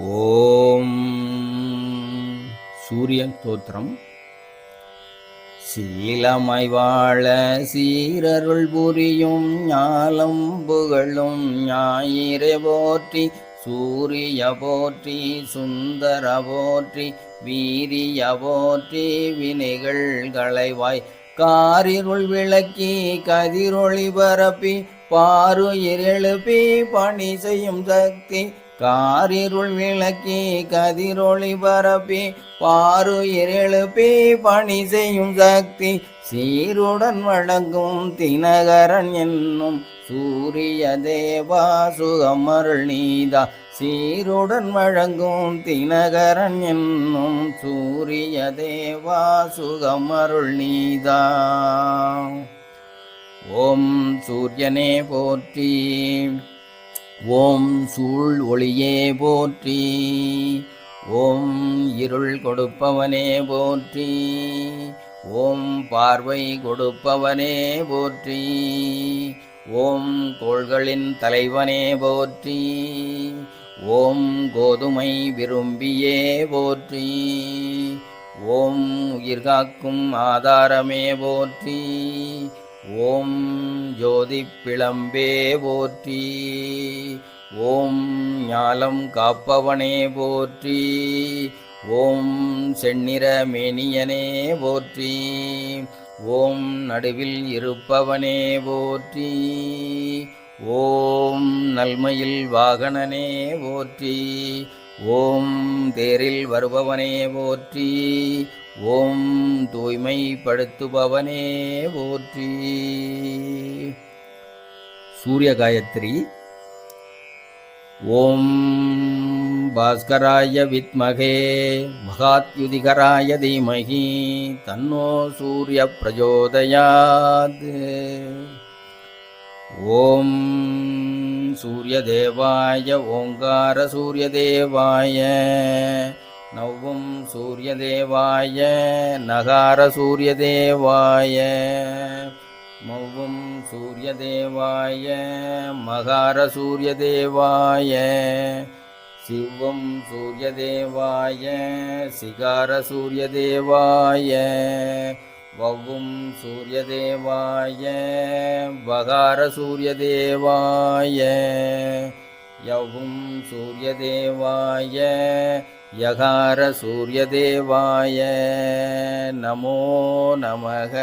ஓம் சூரிய தோத்திரம். சீலமாய் வாழ சீரருள் புரியும் ஞாலம் புகழும் ஞாயிறை போற்றி, சூரிய போற்றி, சுந்தர போற்றி, வீரிய போற்றி, வினைகள் களைவாய் காரிருள் விளக்கி கதிரொளி பரப்பி பாருயிர் எழுப்பி பணி செய்யும் சக்தி, காரிருள் விளக்கி கதிரொளி பரப்பி பாருயிர் எழுப்பி பணி செய்யும் சக்தி, சீருடன் வழங்கும் தினகரன் என்னும் சூரிய தேவா சுகமருள் நீதா, சீருடன் வழங்கும் தினகரன் என்னும் சூரிய தேவா சுகமருள் நீதா. ஓம் சூரியனே போற்றி, ஓம் சூழ் ஒளியே போற்றி, ஓம் இருள் கொடுப்பவனே போற்றி, ஓம் பார்வை கொடுப்பவனே போற்றி, ஓம் கோள்களின் தலைவனே போற்றி, ஓம் கோதுமை விரும்பியே போற்றி, ஓம் உயிர்காக்கும் ஆதாரமே போற்றி, ஓம் ஜோதி பிளம்பே போற்றி, ஓம் ஞாலம் காப்பவனே போற்றி, ஓம் செந்நிற மேனியனே போற்றி, ஓம் நடுவில் இருப்பவனே போற்றி, ஓம் நல்மையில் வாகனனே போற்றி, ஓம் தேரில் வருபவனே போற்றி, ஓம் தூய்மைப்படுத்துபவனே போற்றி. சூரிய காயத்ரி. ஓம் பாஸ்கராய வித்மகே மகாத்யுதிகராய தீமஹி தன்னோ சூரிய பிரஜோதயாத். ஓம் சூரிய தேவாய ஓங்கார சூரிய தேவாய நவ்வும் சூரிய தேவாய நகார சூரிய தேவாய மௌவும் சூரிய தேவாய மகார சூரிய தேவாய சிவம் சூரிய தேவாய சிகார சூரிய தேவாய வவ்வும் சூரிய தேவாய வகார சூரிய தேவாய யவும் சூரிய தேவாய யகார சூரிய தேவாய நமோ நமக.